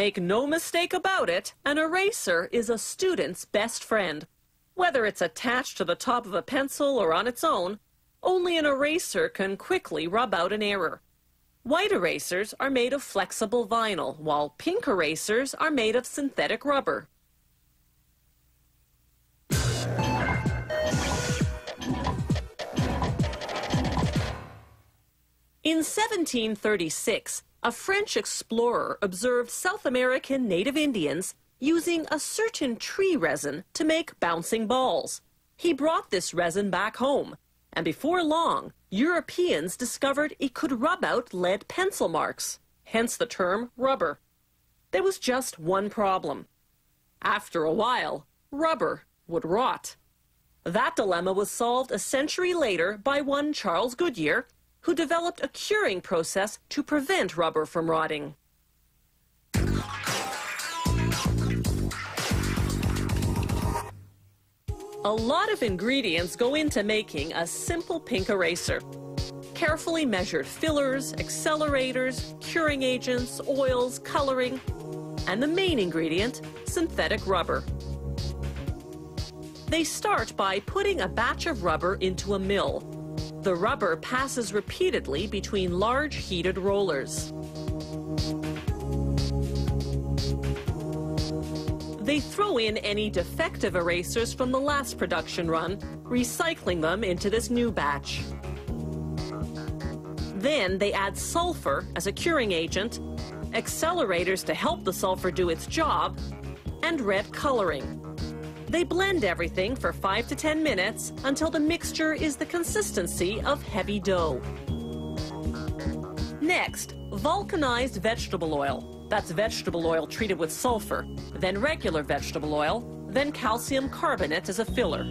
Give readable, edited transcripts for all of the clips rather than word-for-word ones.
Make no mistake about it, an eraser is a student's best friend. Whether it's attached to the top of a pencil or on its own, only an eraser can quickly rub out an error. White erasers are made of flexible vinyl, while pink erasers are made of synthetic rubber. In 1736, a French explorer observed South American native Indians using a certain tree resin to make bouncing balls. He brought this resin back home, and before long, Europeans discovered it could rub out lead pencil marks, hence the term rubber. There was just one problem. After a while, rubber would rot. That dilemma was solved a century later by one Charles Goodyear, who developed a curing process to prevent rubber from rotting. A lot of ingredients go into making a simple pink eraser. Carefully measured fillers, accelerators, curing agents, oils, coloring, and the main ingredient, synthetic rubber. They start by putting a batch of rubber into a mill. The rubber passes repeatedly between large heated rollers. They throw in any defective erasers from the last production run, recycling them into this new batch. Then they add sulfur as a curing agent, accelerators to help the sulfur do its job, and red coloring. They blend everything for 5 to 10 minutes until the mixture is the consistency of heavy dough. Next, vulcanized vegetable oil. That's vegetable oil treated with sulfur, then regular vegetable oil, then calcium carbonate as a filler.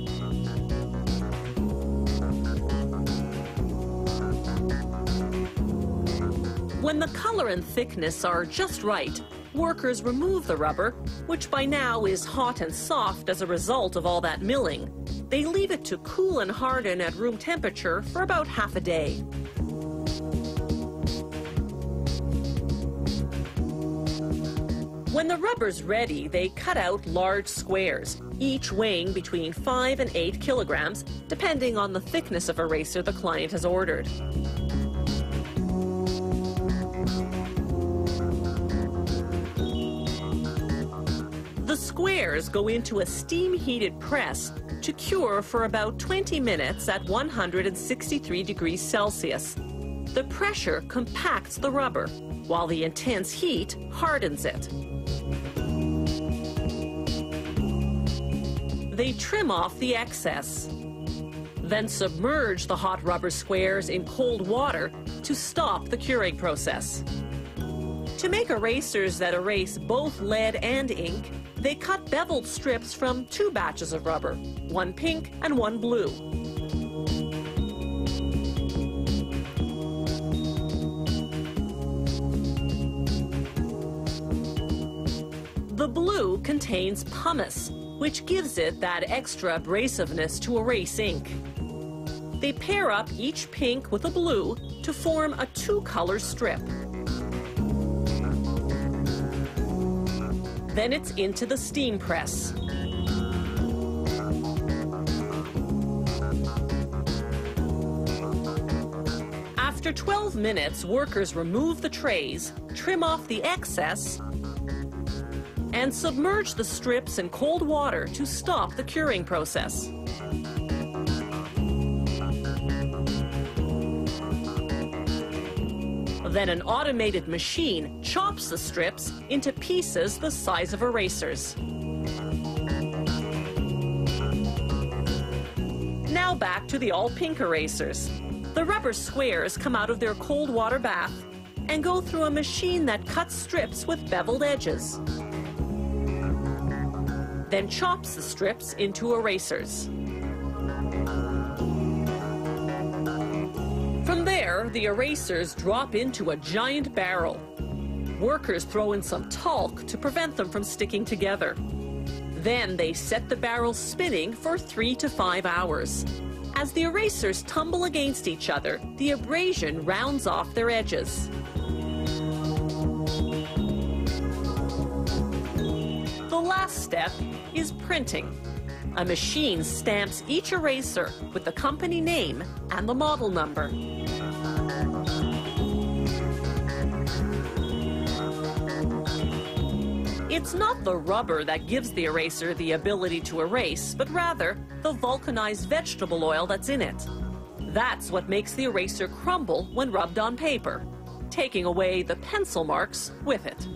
When the color and thickness are just right, workers remove the rubber, which by now is hot and soft as a result of all that milling. They leave it to cool and harden at room temperature for about half a day. When the rubber's ready, they cut out large squares, each weighing between 5 and 8 kilograms, depending on the thickness of eraser the client has ordered. The squares go into a steam-heated press to cure for about 20 minutes at 163 degrees Celsius. The pressure compacts the rubber, while the intense heat hardens it. They trim off the excess, then submerge the hot rubber squares in cold water to stop the curing process. To make erasers that erase both lead and ink, they cut beveled strips from 2 batches of rubber, one pink and one blue. The blue contains pumice, which gives it that extra abrasiveness to erase ink. They pair up each pink with a blue to form a 2-color strip. Then it's into the steam press. After 12 minutes, workers remove the trays, trim off the excess, and submerge the strips in cold water to stop the curing process. Then an automated machine chops the strips into pieces the size of erasers. Now back to the all-pink erasers. The rubber squares come out of their cold water bath and go through a machine that cuts strips with beveled edges, then chops the strips into erasers. From there, the erasers drop into a giant barrel. Workers throw in some talc to prevent them from sticking together. Then they set the barrel spinning for 3 to 5 hours. As the erasers tumble against each other, the abrasion rounds off their edges. The last step is printing. A machine stamps each eraser with the company name and the model number. It's not the rubber that gives the eraser the ability to erase, but rather the vulcanized vegetable oil that's in it. That's what makes the eraser crumble when rubbed on paper, taking away the pencil marks with it.